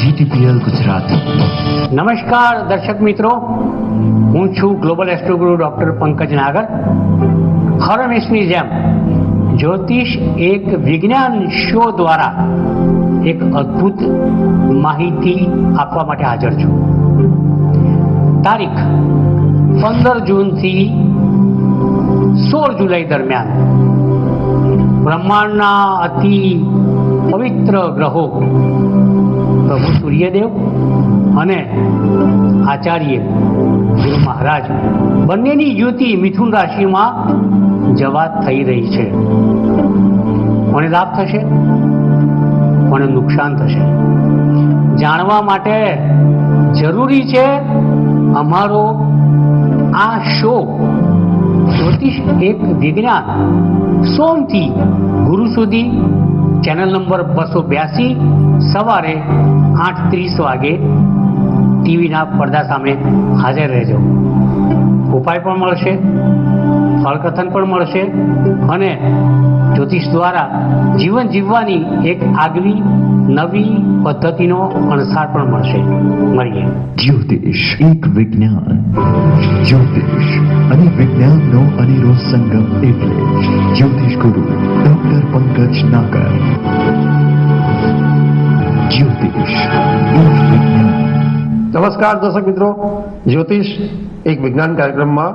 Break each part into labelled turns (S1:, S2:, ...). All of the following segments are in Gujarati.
S1: GTPL ગુજરાતી.
S2: નમસ્કાર દર્શક મિત્રો, હું છું ગ્લોબલ એસ્ટ્રોગુરુ ડૉક્ટર પંકજ નાગર. હર હંમેશની જેમ જ્યોતિષ એક વિજ્ઞાન શો દ્વારા એક અદ્ભુત માહિતી આપવા માટે હાજર છું. તારીખ 15 જૂનથી 16 જુલાઈ દરમિયાન બ્રહ્માંડના અતિ પવિત્ર ગ્રહો પ્રભુ સૂર્યદેવ અને આચાર્ય ગુરુ મહારાજ બંનેની યુતિ મિથુન રાશિમાં જવા થઈ રહી છે. કોને લાભ થશે, કોને નુકસાન થશે, જાણવા માટે જરૂરી છે અમારો આ શો જ્યોતિષ એક વિજ્ઞાન સોમથી ગુરુ સુધી ચેનલ નંબર 282 સવારે 8:30 વાગે ટીવીના પડદા સામે હાજર રહેજો. ઉપાય પણ મળશે, ફળકથન પણ મળશે અને જ્યોતિષ દ્વારા જીવન જીવવાની એક આગવી નવી પદ્ધતિનો અણસાર પણ મળશે. મળીએ.
S1: જ્યોતિષ એક વિજ્ઞાન. જ્યોતિષ અને વિજ્ઞાનનો અનેરો સંગમ એટલે જ્યોતિષ ગુરુ ડૉક્ટર પંકજ નાગર. જ્યોતિષ એક વિજ્ઞાન.
S3: નમસ્કાર દર્શક મિત્રો, જ્યોતિષ એક વિજ્ઞાન કાર્યક્રમમાં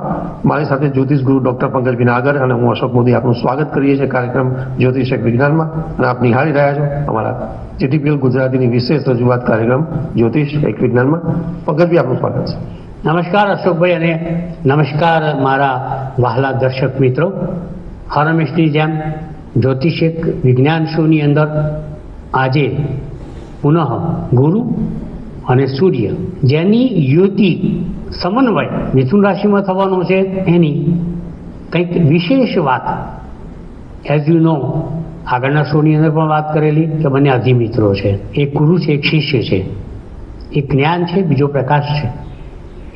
S3: મારી સાથે જ્યોતિષ ગુરુ ડૉક્ટર પંકજ નાગર અને હું અશોક મોદી આપનું સ્વાગત કરીએ છીએ કાર્યક્રમ જ્યોતિષ એક વિજ્ઞાનમાં. અને આપ નિહાળી રહ્યા છો અમારા GTPL ગુજરાતીની વિશેષ રજૂઆત કાર્યક્રમ જ્યોતિષ એક વિજ્ઞાનમાં. પંકજભાઈ આપનું સ્વાગત છે.
S2: નમસ્કાર અશોકભાઈ અને નમસ્કાર મારા વહાલા દર્શક મિત્રો. હર હંમેશની જેમ જ્યોતિષ એક વિજ્ઞાન શોની અંદર આજે પુનઃ ગુરુ અને સૂર્ય જેની યુતિ સમન્વય મિથુન રાશિમાં થવાનો છે એની કંઈક વિશેષ વાત એઝ યુ નો આગળના શોની અંદર પણ વાત કરેલી કે બંને અધિમિત્રો છે. એક ગુરુ છે, એક શિષ્ય છે. એક જ્ઞાન છે, બીજો પ્રકાશ છે.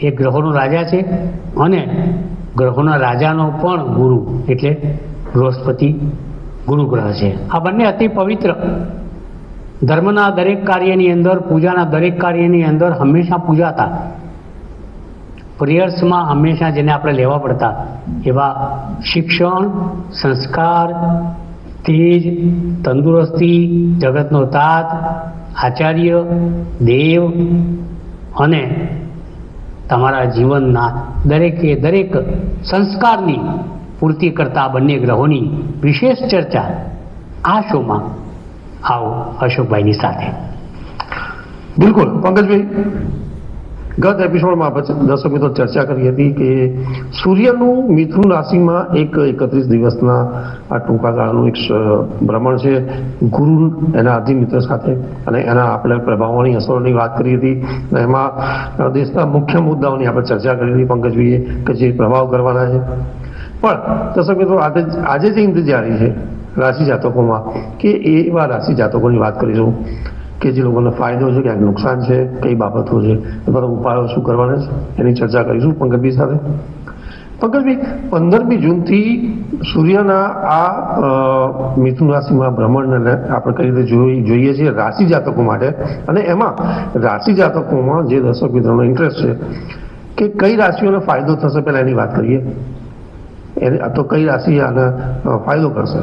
S2: એક ગ્રહોનો રાજા છે અને ગ્રહોના રાજાનો પણ ગુરુ એટલે બૃહસ્પતિ ગુરુ ગ્રહ છે. આ બંને અતિ પવિત્ર ધર્મના દરેક કાર્યની અંદર, પૂજાના દરેક કાર્યની અંદર હંમેશા પૂજાતા, પ્રેયર્સમાં હંમેશા જેને આપણે લેવા પડતા એવા શિક્ષણ, સંસ્કાર, તેજ, તંદુરસ્તી, જગતનો તાત, આચાર્ય, દેવ અને તમારા જીવનના દરેકે દરેક સંસ્કારની પૂર્તિ કરતા બંને ગ્રહોની વિશેષ ચર્ચા આ શોમાં આવો અશોકભાઈની સાથે.
S3: બિલકુલ પંકજભાઈ, ગત એપિસોડમાં આપણે દર્શક મિત્રો ચર્ચા કરી હતી કે સૂર્યનું મિથુન રાશિમાં એક 31 દિવસના આ ટૂંકા ગાળાનું એક ભ્રમણ છે ગુરુ એના અધિમિત્ર સાથે, અને એના આપણે પ્રભાવોની અસરોની વાત કરી હતી. અને એમાં દેશના મુખ્ય મુદ્દાઓની આપણે ચર્ચા કરી હતી પંકજભાઈએ કે જે પ્રભાવ કરવાના છે. પણ દર્શક મિત્રો આજે જે ઇંતજારી છે રાશિ જાતકોમાં કે એવા રાશિ જાતકોની વાત કરીશું કે જે લોકોને ફાયદો છે, ક્યાંક નુકસાન છે, કઈ બાબતો છે, એ બધા ઉપાયો શું કરવાના છે એની ચર્ચા કરીશું પંકજભાઈ સાથે. પંકજભાઈ, 15મી જૂનથી સૂર્યના આ મિથુન રાશિમાં ભ્રમણને આપણે કઈ રીતે જોઈએ છીએ રાશિ જાતકો માટે, અને એમાં રાશિ જાતકોમાં જે દર્શક મિત્રોનો ઇન્ટરેસ્ટ છે કે કઈ રાશિઓને ફાયદો થશે, પહેલા એની વાત કરીએ. તો કઈ રાશિ આને ફાયદો કરશે?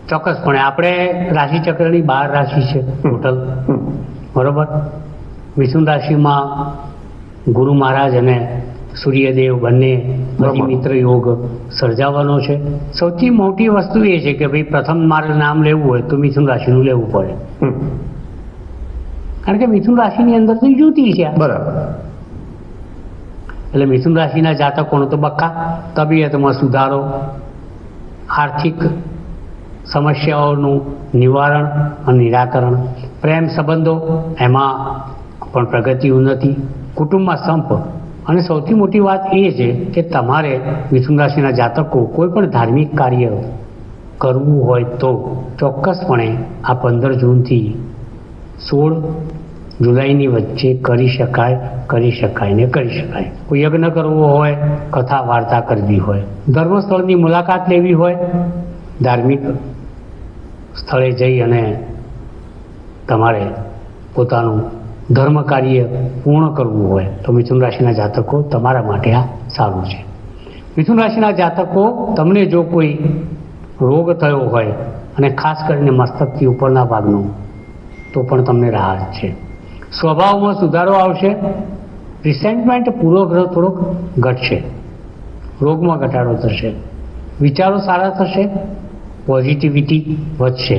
S2: ચોક્કસપણે આપણે રાશિ ચક્રની 12 રાશિ છે ટોટલ, બરોબર. મિથુન રાશિમાં ગુરુ મહારાજ અને સૂર્યદેવ બંને અધિમિત્ર યોગ સર્જાવાનો છે. સૌથી મોટી વસ્તુ એ છે કે ભાઈ પ્રથમ મારે નામ લેવું હોય તો મિથુન રાશિનું લેવું પડે, કારણ કે મિથુન રાશિની અંદર તો યુતિ છે.
S3: બરાબર.
S2: એટલે મિથુન રાશિના જાતકોનો તો બક્કા તબિયતમાં સુધારો, આર્થિક સમસ્યાઓનું નિવારણ અને નિરાકરણ, પ્રેમ સંબંધો એમાં પણ પ્રગતિ, ઉન્નતિ, કુટુંબમાં સંપ, અને સૌથી મોટી વાત એ છે કે તમારે મિથુન રાશિના જાતકો કોઈ પણ ધાર્મિક કાર્ય કરવું હોય તો ચોક્કસપણે આ 15 જૂનથી 16 જુલાઈની વચ્ચે કરી શકાય. કોઈ યજ્ઞ કરવો હોય, કથા વાર્તા કરવી હોય, ધર્મસ્થળની મુલાકાત લેવી હોય, ધાર્મિક સ્થળે જઈ અને તમારે પોતાનું ધર્મ કાર્ય પૂર્ણ કરવું હોય તો મિથુન રાશિના જાતકો તમારા માટે આ સારું છે. મિથુન રાશિના જાતકો, તમને જો કોઈ રોગ થયો હોય અને ખાસ કરીને મસ્તકથી ઉપરના ભાગનો, તો પણ તમને રાહત છે. સ્વભાવમાં સુધારો આવશે. રિસેન્ટમેન્ટ પૂર્વગ્રહ થોડોક ઘટશે. રોગમાં ઘટાડો થશે. વિચારો સારા થશે. પોઝિટિવિટી વધશે.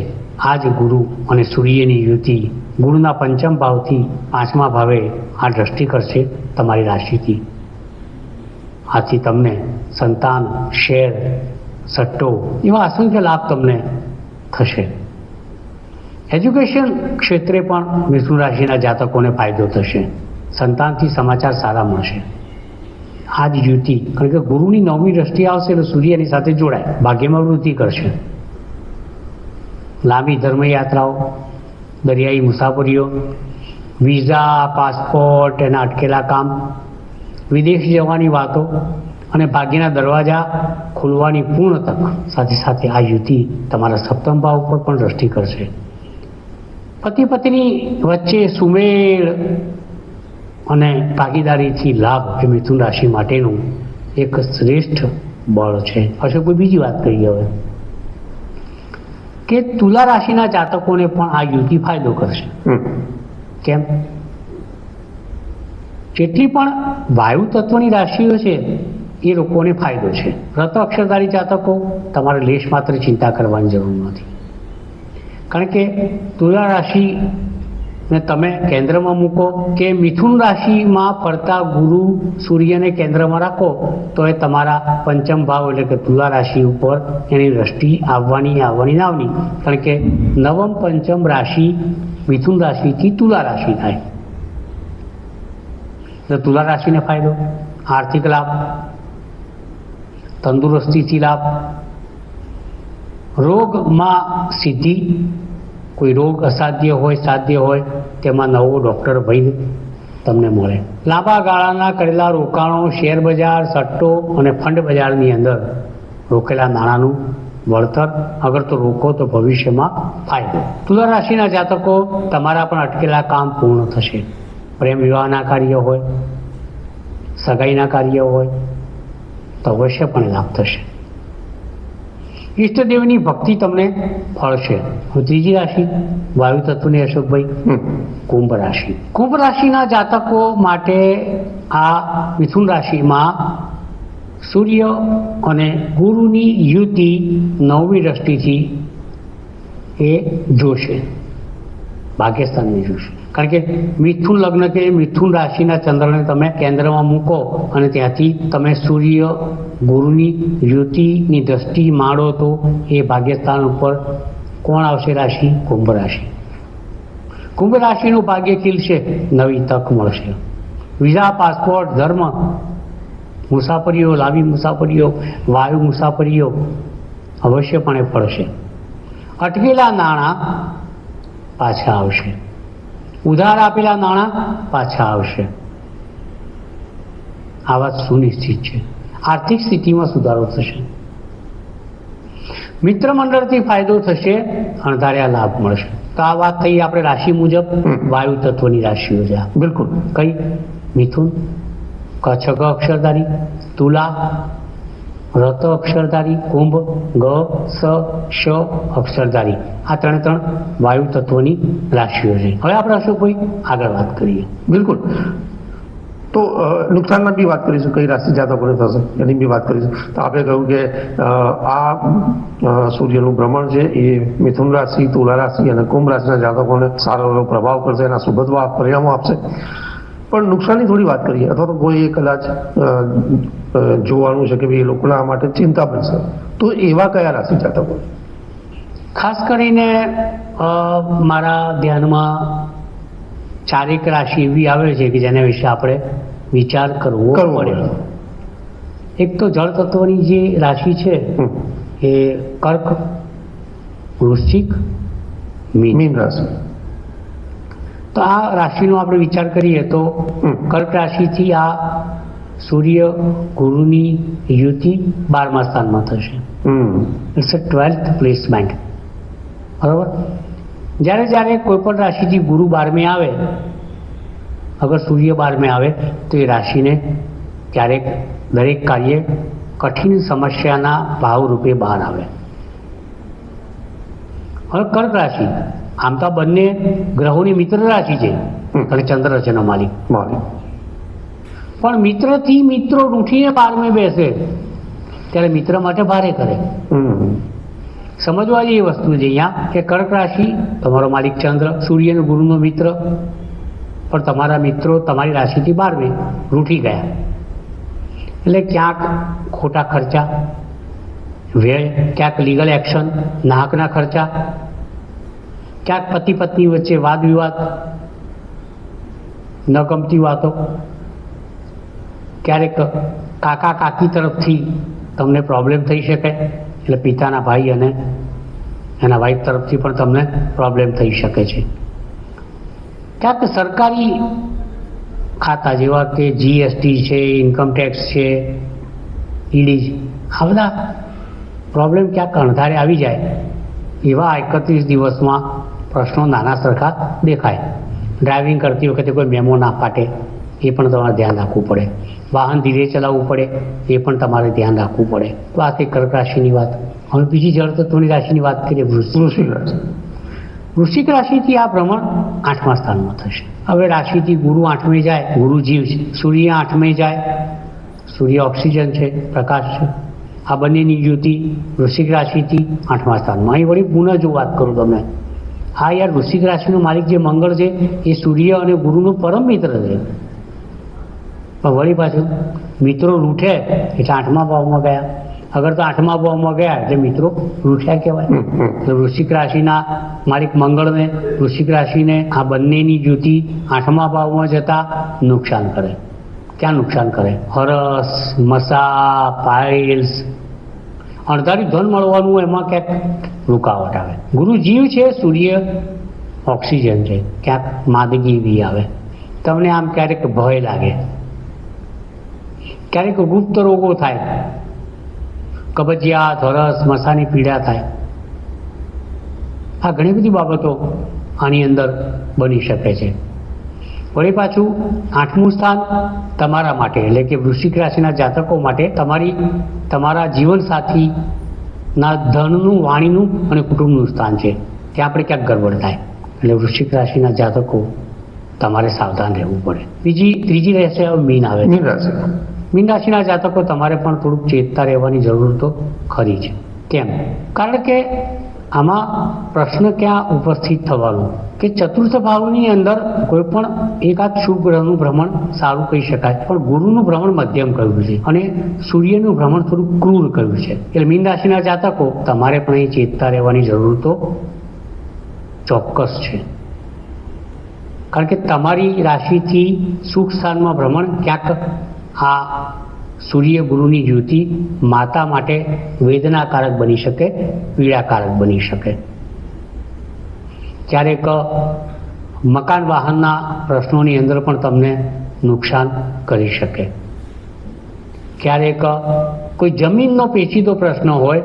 S2: આજ ગુરુ અને સૂર્યની યુતિ ગુરુના પંચમ ભાવથી પાંચમા ભાવે આ દ્રષ્ટિ કરશે તમારી રાશિથી. આથી તમને સંતાન, શેર, સટ્ટો એવા અસંખ્ય લાભ તમને થશે. એજ્યુકેશન ક્ષેત્રે પણ મિથુન રાશિના જાતકોને ફાયદો થશે. સંતાનથી સમાચાર સારા મળશે. આ જ યુતિ, કારણ કે ગુરુની નવમી દ્રષ્ટિ આવશે એટલે સૂર્યની સાથે જોડાય, ભાગ્યમાં વૃદ્ધિ કરશે. લાંબી ધર્મયાત્રાઓ, દરિયાઈ મુસાફરીઓ, વિઝા, પાસપોર્ટ, એના અટકેલા કામ, વિદેશ જવાની વાતો અને ભાગ્યના દરવાજા ખુલવાની પૂર્ણ તક. સાથે સાથે આ યુતિ તમારા સપ્તમ ભાવ ઉપર પણ દ્રષ્ટિ કરશે. પતિ પત્ની વચ્ચે સુમેળ અને ભાગીદારીથી લાભ એ મિથુન રાશિ માટેનું એક શ્રેષ્ઠ બળ છે. અશોક, કોઈ બીજી વાત કરીએ હવે કે તુલા રાશિના જાતકોને પણ આ યુતિ ફાયદો કરશે. કેમ? જેટલી પણ વાયુ તત્વની રાશિઓ છે એ લોકોને ફાયદો છે. વ્રત અક્ષરધારી જાતકો, તમારે લેશ માત્ર ચિંતા કરવાની જરૂર નથી. કારણ કે તુલા રાશિને તમે કેન્દ્રમાં મૂકો કે મિથુન રાશિમાં ફરતા ગુરુ સૂર્યને કેન્દ્રમાં રાખો તો એ તમારા પંચમ ભાવ એટલે કે તુલા રાશિ ઉપર એની દ્રષ્ટિ આવવાની. કારણ કે નવમ પંચમ રાશિ મિથુન રાશિથી તુલા રાશિ થાય. તો તુલા રાશિને ફાયદો, આર્થિક લાભ, તંદુરસ્તીથી લાભ, રોગમાં સિદ્ધિ. કોઈ રોગ અસાધ્ય હોય, સાધ્ય હોય તેમાં નવો ડૉક્ટર વૈદ્ય તમને મળે. લાંબા ગાળાના કરેલા રોકાણો, શેર બજાર, સટ્ટો અને ફંડ બજારની અંદર રોકેલા નાણાંનું વળતર, અગર તો રોકો તો ભવિષ્યમાં ફાયદો. તુલા રાશિના જાતકો, તમારા પણ અટકેલા કામ પૂર્ણ થશે. પ્રેમ વિવાહના કાર્ય હોય, સગાઈના કાર્ય હોય તો અવશ્યપણે લાભ થશે. ઈષ્ટદેવની ભક્તિ તમને ફળશે. ત્રીજી રાશિ વાયુ તત્વની, અશોકભાઈ, કુંભ રાશિ. કુંભ રાશિના જાતકો માટે આ મિથુન રાશિમાં સૂર્ય અને ગુરુની યુતિ નવમી દ્રષ્ટિથી એ જોશે, ભાગ્યસ્થાનને જોશે. કારણ કે મિથુન લગ્ન કે મિથુન રાશિના ચંદ્રને તમે કેન્દ્રમાં મૂકો અને ત્યાંથી તમે સૂર્ય ગુરુની યુતિની દ્રષ્ટિ માંડો તો એ ભાગ્યસ્થાન ઉપર કોણ આવશે? રાશિ કુંભ રાશિ. કુંભ રાશિનું ભાગ્ય ખીલશે, નવી તક મળશે. વિઝા, પાસપોર્ટ, ધર્મ, મુસાફરીઓ, લાંબી મુસાફરીઓ, વાયુ મુસાફરીઓ અવશ્યપણે ફળશે. અટકેલા નાણાં પાછા આવશે. ઉધાર આપેલા નાણાં પાછા આવશે. આ વાત સુનિશ્ચિત છે. આર્થિક સ્થિતિમાં સુધારો થશે. મિત્ર મંડળથી ફાયદો થશે. અણધાર્યા લાભ મળશે. તો આ વાત થઈ આપણે રાશિ મુજબ વાયુ તત્વની રાશિઓ છે.
S3: બિલકુલ.
S2: કઈ? મિથુન, કચ્છ ગ અક્ષરધારી, તુલા, રત અક્ષરધારી, કુંભ ગ સ શ અક્ષરધારી. આ ત્રણ વાયુ તત્વની રાશિઓ છે. હવે આપણે અશોકભાઈ આગળ વાત કરીએ.
S3: બિલકુલ. તો નુકસાનના બી વાત કરીશું, કઈ રાશિ જાતકોને થશે એની બી વાત કરીશું. તો આપણે કહ્યું કે આ સૂર્યનું ભ્રમણ છે એ મિથુન રાશિ, તુલા રાશિ અને કુંભ રાશિના જાતકોને સારો એવો પ્રભાવ કરશે, એના શુભ પરિણામો આપશે. પણ નુકસાનની થોડી વાત કરીએ, અથવા તો કોઈ કદાચ જોવાનું છે કે ભાઈ એ લોકોના માટે ચિંતા બનશે, તો એવા કયા રાશિ જાતકો?
S2: ખાસ કરીને મારા ધ્યાનમાં ચારેક રાશિ એવી આવે છે કે જેના વિશે આપણે વિચાર કરવો પડે. એક તો જળ તત્વની જે રાશિ છે એ કર્ક, વૃશ્ચિક, મીન
S3: રાશિ.
S2: તો આ રાશિનો આપણે વિચાર કરીએ તો કર્ક રાશિથી આ સૂર્ય ગુરુની યુતિ 12મા સ્થાનમાં થશે. It's a 12th placement. બરાબર. જ્યારે જ્યારે કોઈ પણ રાશિથી ગુરુ 12મે આવે, અગર સૂર્ય 12મે આવે તો એ રાશિને ક્યારેક દરેક કાર્ય કઠિન સમસ્યાના ભાવરૂપે બહાર આવે. હવે કર્ક રાશિ આમ તો બંને ગ્રહોની મિત્ર રાશિ છે અને ચંદ્ર છે એનો માલિક, પણ મિત્રથી મિત્રો રૂઠીને 12મે બેસે ત્યારે મિત્ર માટે ભારે કરે. સમજવા જેવી વસ્તુ છે અહીંયા કે કર્ક રાશિ તમારો માલિક ચંદ્ર, સૂર્ય અને ગુરુનો મિત્ર, પણ તમારા મિત્રો તમારી રાશિથી 12મે રૂઠી ગયા એટલે ક્યાંક ખોટા ખર્ચા, વ્યય, ક્યાંક લીગલ એક્શન, નાહકના ખર્ચા, ક્યાંક પતિ પત્ની વચ્ચે વાદ વિવાદ, ન ગમતી વાતો, ક્યારેક કાકા કાકી તરફથી તમને પ્રોબ્લેમ થઈ શકે, એટલે પિતાના ભાઈ અને એના વાઈફ તરફથી પણ તમને પ્રોબ્લેમ થઈ શકે છે. ક્યાંક સરકારી ખાતા જેવા કે જીએસટી છે, ઇન્કમ ટેક્સ છે, ઈડી, આ બધા પ્રોબ્લેમ ક્યાંક અણધારે આવી જાય એવા 31 દિવસમાં પ્રશ્નો નાના સરખા દેખાય. ડ્રાઇવિંગ કરતી વખતે કોઈ મેમો ના પાટે એ પણ તમારે ધ્યાન રાખવું પડે. વાહન ધીરે ચલાવવું પડે એ પણ તમારે ધ્યાન રાખવું પડે. તો આ તે કર્ક રાશિની વાત. હવે બીજી જળ તત્વની રાશિની વાત કરીએ, વૃશ્ચિક રાશિ. વૃશ્ચિક રાશિથી આ ભ્રમણ 8મા સ્થાનમાં થશે. હવે રાશિથી ગુરુ 8મે જાય, ગુરુ જીવ છે, સૂર્ય 8મે જાય, સૂર્ય ઓક્સિજન છે, પ્રકાશ છે, આ બંનેની યુતિ વૃશ્ચિક રાશિથી 8મા સ્થાનમાં. અહીં વળી પુનઃ જો વાત કરું તમને, હા યાર, વૃશ્ચિક રાશિનો માલિક જે મંગળ છે એ સૂર્ય અને ગુરુનો પરમ મિત્ર છે, પણ વળી પાછું મિત્રો રૂઠે એટલે 8મા ભાવમાં ગયા. અગર તો 8મા ભાવમાં ગયા એટલે મિત્રો રૂઠ્યા કહેવાય. તો વૃશ્ચિક રાશિના માલિક મંગળને, વૃશ્ચિક રાશિને આ બંનેની યુતિ 8મા ભાવમાં જતા નુકસાન કરે. ક્યાં નુકસાન કરે? હરસ, મસા, પાઇલ્સ, અણધારી ધન મળવાનું એમાં ક્યાંક રૂકાવટ આવે. ગુરુ જીવ છે, સૂર્ય ઓક્સિજન છે, ક્યાંક માંદગી બી આવે. તમને આમ ક્યારેક ભય લાગે, ક્યારેક ગુપ્ત રોગો થાય, કબજિયાત, હરસ, મસાની પીડા થાય. આ ઘણી બધી બાબતો આની અંદર બની શકે છે. વળી પાછું 8મું સ્થાન તમારા માટે એટલે કે વૃશ્ચિક રાશિના જાતકો માટે તમારા જીવનસાથીના ધનનું, વાણીનું અને કુટુંબનું સ્થાન છે. ત્યાં આપણે ક્યાંક ગડબડ થાય એટલે વૃશ્ચિક રાશિના જાતકો તમારે સાવધાન રહેવું પડે. ત્રીજી રાશિ મીન આવે. મીન રાશિના જાતકો તમારે પણ થોડુંક ચેતતા રહેવાની જરૂર તો ખરી છે. કેમ? કારણ કે આમાં પ્રશ્ન ક્યાં ઉપસ્થિત થવાનું કે ચતુર્થ ભાવની અંદર કોઈ પણ એકાદ શુભ ગ્રહનું ભ્રમણ સારું કહી શકાય, પણ ગુરુનું ભ્રમણ મધ્યમ કહ્યું છે અને સૂર્યનું ભ્રમણ થોડું ક્રૂર કહ્યું છે. એટલે મીન રાશિના જાતકો તમારે પણ અહીં ચેતતા રહેવાની જરૂર તો ચોક્કસ છે. કારણ કે તમારી રાશિથી સુખ સ્થાનમાં ભ્રમણ ક્યાંક આ સૂર્ય ગુરુની યુતિ માતા માટે વેદનાકારક બની શકે, પીડાકારક બની શકે. ક્યારેક મકાન વાહનના પ્રશ્નોની અંદર પણ તમને નુકસાન કરી શકે. ક્યારેક કોઈ જમીનનો પેચીદો પ્રશ્ન હોય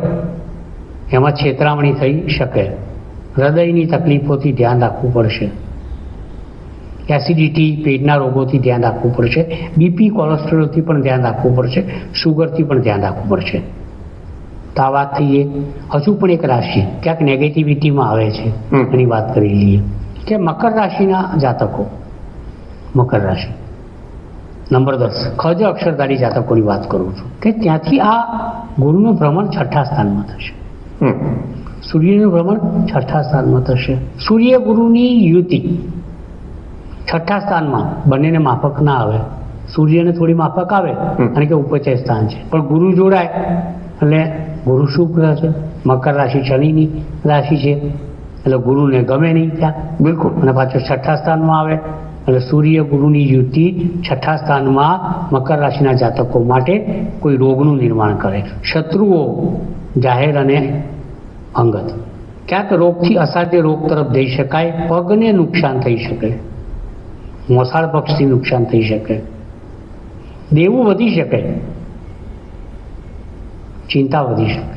S2: એમાં છેતરામણી થઈ શકે. હૃદયની તકલીફોથી ધ્યાન રાખવું પડશે. એસિડિટી, પેટના રોગોથી ધ્યાન રાખવું પડશે. બીપી, કોલેસ્ટ્રોલથી પણ ધ્યાન રાખવું પડશે. શુગરથી પણ ધ્યાન રાખવું પડશે. તો આ વાત થઈએ. હજુ પણ એક રાશિ ક્યાંક નેગેટિવિટીમાં આવે છે એની વાત કરી લઈએ કે મકર રાશિના જાતકો. મકર રાશિ નંબર 10 ખજ અક્ષરધારી જાતકોની વાત કરું છું કે ત્યાંથી આ ગુરુનું ભ્રમણ 6ઠા સ્થાનમાં થશે. સૂર્યનું ભ્રમણ 6ઠા સ્થાનમાં થશે. સૂર્ય ગુરુની યુતિ 6ઠા સ્થાનમાં બંનેને માફક ના આવે. સૂર્યને થોડી માફક આવે અને કે ઉપચય સ્થાન છે, પણ ગુરુ જોડાય એટલે ગુરુ શુભ ગ્રહ છે. મકર રાશિ શનિની રાશિ છે એટલે ગુરુને ગમે નહીં ત્યાં બિલકુલ. અને પાછો 6ઠા સ્થાનમાં આવે એટલે સૂર્ય ગુરુની યુતિ 6ઠા સ્થાનમાં મકર રાશિના જાતકો માટે કોઈ રોગનું નિર્માણ કરે. શત્રુઓ જાહેર અને અંગત. ક્યાંક રોગથી અસાધ્ય રોગ તરફ જઈ શકાય. પગને નુકસાન થઈ શકે, મોસાળ પક્ષથી નુકસાન થઈ શકે, દેવું વધી શકે, ચિંતા વધી શકે.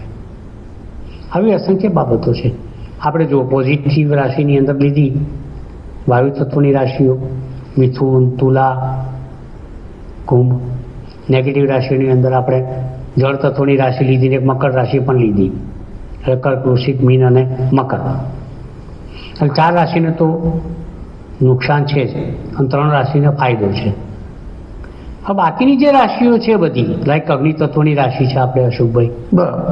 S2: આવી અસંખ્ય બાબતો છે. આપણે જો પોઝિટિવ રાશિની અંદર લીધી વાયુ તત્વની રાશિઓ મિથુન, તુલા, કુંભ. નેગેટિવ રાશિની અંદર આપણે જળ તત્વની રાશિ લીધી ને એક મકર રાશિ પણ લીધી, એટલે કર્ક, વૃશ્ચિક, મીન અને મકર. અને 4 રાશિને તો નુકસાન છે જ અને 3 રાશિને ફાયદો છે. હવે બાકીની જે રાશિઓ છે બધી, લાઈક અગ્નિ તત્વની રાશિ છે આપણે અશુભભાઈ,
S3: બરાબર,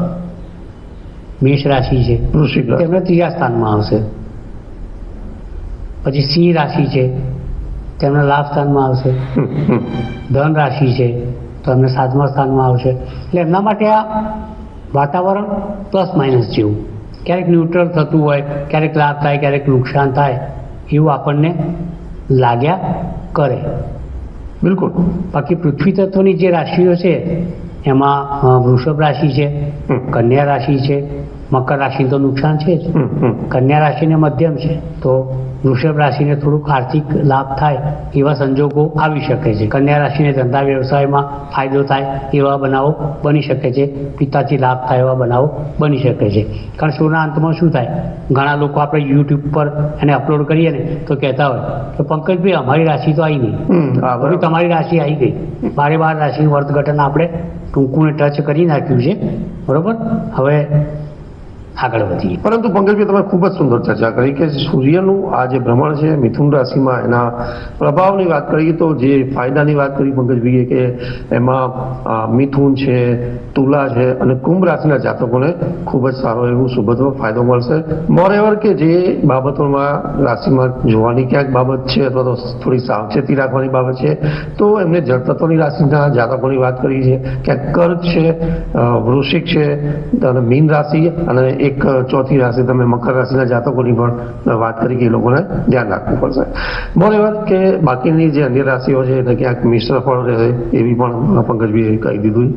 S2: મેષ રાશિ છે,
S3: વૃશ્ચિક રાશિ.
S2: તેમને 3જા સ્થાનમાં આવશે. પછી સિંહ રાશિ છે, તેમને લાભ સ્થાનમાં આવશે. ધન રાશિ છે તો એમને 7મા સ્થાનમાં આવશે. એટલે એમના માટે આ વાતાવરણ પ્લસ માઇનસ જેવું, ક્યારેક ન્યુટ્રલ થતું હોય, ક્યારેક લાભ થાય, ક્યારેક નુકસાન થાય, એવું આપણને લાગ્યા કરે.
S3: બિલકુલ.
S2: બાકી પૃથ્વી તત્વની જે રાશિઓ છે એમાં વૃષભ રાશિ છે, કન્યા રાશિ છે, મકર રાશિને તો નુકસાન છે જ, કન્યા રાશિને મધ્યમ છે, તો વૃષભ રાશિને થોડુંક આર્થિક લાભ થાય એવા સંજોગો આવી શકે છે. કન્યા રાશિને ધંધા વ્યવસાયમાં ફાયદો થાય એવા બનાવો બની શકે છે, પિતાથી લાભ થાય એવા બનાવો બની શકે છે. કારણ શોના અંતમાં શું થાય, ઘણા લોકો આપણે યુટ્યુબ પર એને અપલોડ કરીએ ને તો કહેતા હોય કે પંકજભાઈ અમારી રાશિ તો આવી નહીં, હવે તમારી રાશિ આવી ગઈ. 12 રાશિનું અર્થઘટન આપણે ટૂંકું ટચ કરી નાખ્યું છે, બરોબર. હવે આગળ વધીએ.
S3: પરંતુ પંકજભાઈ તમે ખૂબ જ સુંદર ચર્ચા કરી કે સૂર્યનું આ જે ભ્રમણ છે મિથુન રાશિમાં એના પ્રભાવની વાત કરીએ તો જે ફાયદાની વાત કરી પંકજભાઈએ કે એમાં મિથુન છે, તુલા છે અને કુંભ રાશિના જાતકોને ખૂબ જ સારો એવું સુભદ્ર ફાયદો મળશે. મોરેવર કે જે બાબતોમાં રાશિમાં જોવાની ક્યાંક બાબત છે અથવા તો થોડી સાવચેતી રાખવાની બાબત છે, તો એમને જળ તત્વની રાશિના જાતકોની વાત કરી છે. ક્યાંક કર્ક છે, વૃશ્ચિક છે અને મીન રાશિ અને એક ચોથી રાશિ તમે મકર રાશિના જાતકોની પણ વાત કરી કે એ લોકોને ધ્યાન રાખવું પડશે. મોરેવર કે બાકીની જે અન્ય રાશિઓ છે એને ક્યાંક મિશ્ર ફળ રહેશે એવી પણ પંકજભાઈએ કહી દીધું.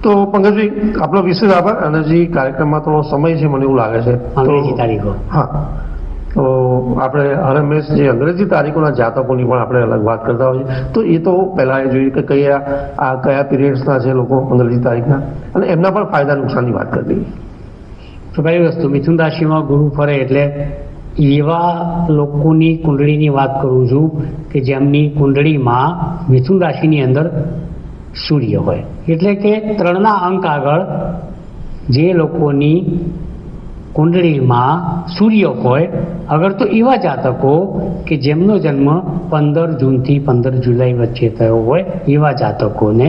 S3: તો પંકજભાઈ આપણો વિશેષ આભાર. અને જે કાર્યક્રમમાં થોડો સમય છે મને એવું લાગે છે
S2: અંગ્રેજી તારીખો,
S3: હા, તો આપણે હરમેશ જે અંગ્રેજી તારીખોના જાતકોની પણ આપણે અલગ વાત કરતા હોઈએ, તો એ તો પહેલા એ જોઈએ કે કયા પીરિયડ્સના છે લોકો અંગ્રેજી તારીખના, અને એમના પણ ફાયદા નુકસાનની વાત કરી દઈએ.
S2: તો પહેલી વસ્તુ, મિથુન રાશિમાં ગુરુ ફરે એટલે એવા લોકોની કુંડળીની વાત કરું છું કે જેમની કુંડળીમાં મિથુન રાશિની અંદર સૂર્ય હોય, એટલે કે 3ના અંક આગળ જે લોકોની કુંડળીમાં સૂર્ય હોય, અગર તો એવા જાતકો કે જેમનો જન્મ 15 જૂનથી 15 જુલાઈ વચ્ચે થયો હોય, એવા જાતકોને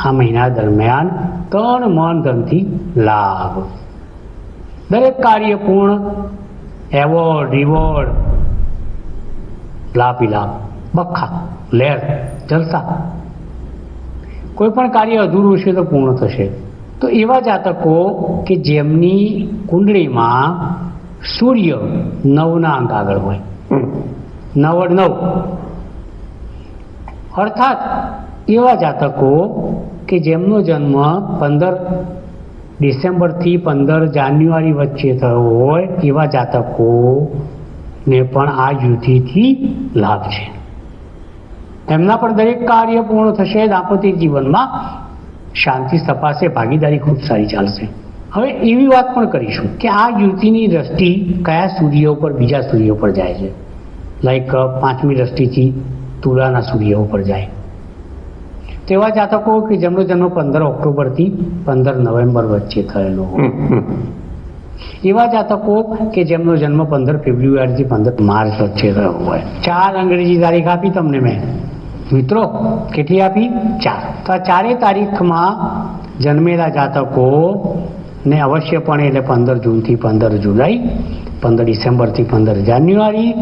S2: આ મહિના દરમિયાન 3 મન ધનથી લાભ, દરેક કાર્ય પૂર્ણ, એવોર્ડ, રિવોર્ડ, લાભ, બખા, લહેર, જલસા. કોઈ પણ કાર્ય અધૂરું છે તો પૂર્ણ થશે. તો એવા જાતકો કે જેમની કુંડળીમાં સૂર્ય 9ના અંક આગળ હોય, 9 અર્થાત એવા જાતકો કે જેમનો જન્મ 15 ડિસેમ્બરથી 15 જાન્યુઆરી વચ્ચે થયો હોય, એવા જાતકોને પણ આ યુતિથી લાભ છે. એમના પણ દરેક કાર્ય પૂર્ણ થશે, દાંપત્ય જીવનમાં શાંતિ સ્થપાશે, ભાગીદારી ખૂબ સારી ચાલશે. હવે એવી વાત પણ કરીશું કે આ યુતિની દ્રષ્ટિ કયા સૂર્ય ઉપર, બીજા સૂર્ય ઉપર જાય છે. લાઈક 5મી દ્રષ્ટિથી તુલાના સૂર્ય ઉપર જાય. તેવા જાતકો કે જેમનો જન્મ 15 ઓક્ટોબરથી 15 નવેમ્બર વચ્ચે થયેલો હોય, એવા જાતકો કે જેમનો જન્મ 15 ફેબ્રુઆરીથી 15 માર્ચ વચ્ચે થયો હોય. 4 અંગ્રેજી તારીખ આપી તમને મેં મિત્રો, કેટલી આપી? 4. તો આ 4 તારીખમાં જન્મેલા જાતકો ને અવશ્યપણે, એટલે 15 જૂનથી 15 જુલાઈ, 15 ડિસેમ્બરથી 15 જાન્યુઆરી,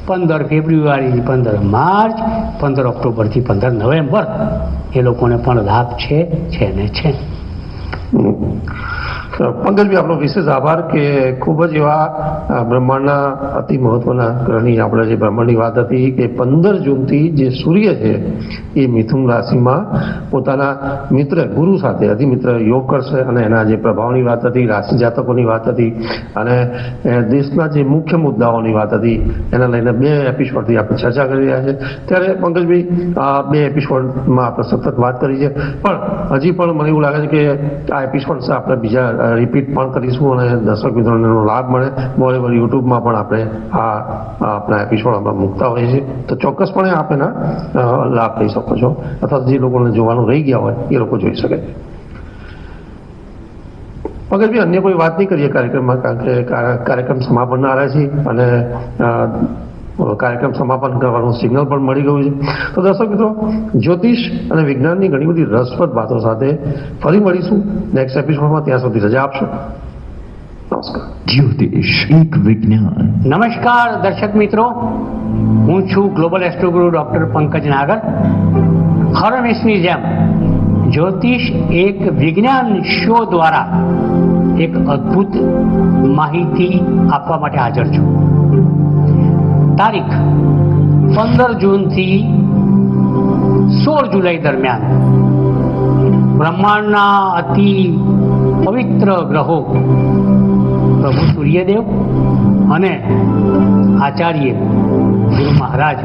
S2: 15 ફેબ્રુઆરીથી 15 માર્ચ, 15 ઓક્ટોબરથી 15 નવેમ્બર એ લોકોને પણ લાભ છે ને છે.
S3: પંકજભાઈ આપણો વિશેષ આભાર કે ખૂબ જ એવા બ્રહ્માંડના અતિ મહત્વના ગ્રહની આપણે જે બ્રહ્માંડની વાત હતી કે 15 જૂનથી જે સૂર્ય છે એ મિથુન રાશિમાં પોતાના મિત્ર ગુરુ સાથે અધિમિત્ર યોગ કરશે, અને એના જે પ્રભાવની વાત હતી, રાશિ જાતકોની વાત હતી, અને દેશના જે મુખ્ય મુદ્દાઓની વાત હતી, એના લઈને 2 એપિસોડથી આપણે ચર્ચા કરી રહ્યા છે. ત્યારે પંકજભાઈ આ 2 એપિસોડમાં આપણે સતત વાત કરી છે, પણ હજી પણ મને એવું લાગે છે કે આ એપિસોડ આપણે બીજા રિપીટ પણ કરીશું અને દર્શક મિત્રોને એનો લાભ મળે. મોરેવર યુટ્યુબમાં પણ આપણે આપણા એપિસોડ આપણે મૂકતા હોઈએ છીએ, તો ચોક્કસપણે આપ એના લાભ લઈ શકો છો, અથવા જે લોકોને જોવાનું રહી ગયા હોય એ લોકો જોઈ શકે. પંકજભાઈ, અન્ય કોઈ વાત નહીં કરીએ કાર્યક્રમમાં, કારણ કે કાર્યક્રમ સમાપનના આવ્યા છે અને કાર્યક્રમ સમાપન કરવાનું સિગ્નલ પણ મળી ગયું છે. તો દર્શક મિત્રો, જ્યોતિષ અને વિજ્ઞાનની ઘણી બધી રસપ્રદ વાતો સાથે ફરી મળીશું નેક્સ્ટ એપિસોડમાં. ત્યાં સુધી રજા આપશો. નમસ્કાર.
S1: જ્યોતિષ એક વિજ્ઞાન.
S2: નમસ્કાર દર્શક મિત્રો, હું છું ગ્લોબલ એસ્ટ્રોગુરુ ડૉક્ટર પંકજ નાગર. હર હંમેશની જેમ જ્યોતિષ એક વિજ્ઞાન શો દ્વારા એક અદ્ભુત માહિતી આપવા માટે હાજર છું. તારીખ 15 જૂનથી 16 જુલાઈ દરમિયાન બ્રહ્માંડના અતિ પવિત્ર ગ્રહો પ્રભુ સૂર્યદેવ અને આચાર્ય ગુરુ મહારાજ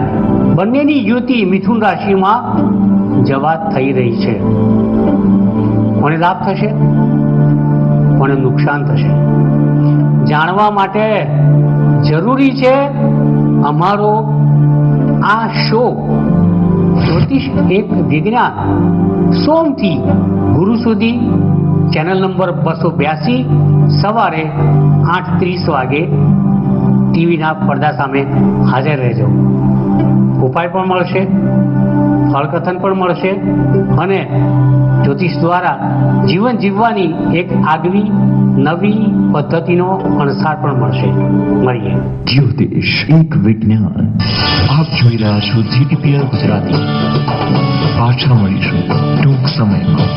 S2: બંનેની યુતિ મિથુન રાશિમાં જવા થઈ રહી છે. કોને લાભ થશે, કોને નુકસાન થશે, જાણવા માટે જરૂરી છે અમારો આ શો જ્યોતિષ એક વિજ્ઞાન સોમથી ગુરુ સુધી ચેનલ નંબર 282 સવારે 8:30 વાગે ટીવીના પડદા સામે હાજર રહેજો. ઉપાય પણ મળશે, ફળકથન પણ મળશે અને જ્યોતિષ દ્વારા જીવન જીવવાની એક આગવી નવી પદ્ધતિનો અણસાર પણ મળશે. મળીએ.
S1: જ્યોતિષ એક વિજ્ઞાન. આપ જોઈ રહ્યા છો GTPL ગુજરાતી. પાછા મળીશું ટૂંક સમયમાં.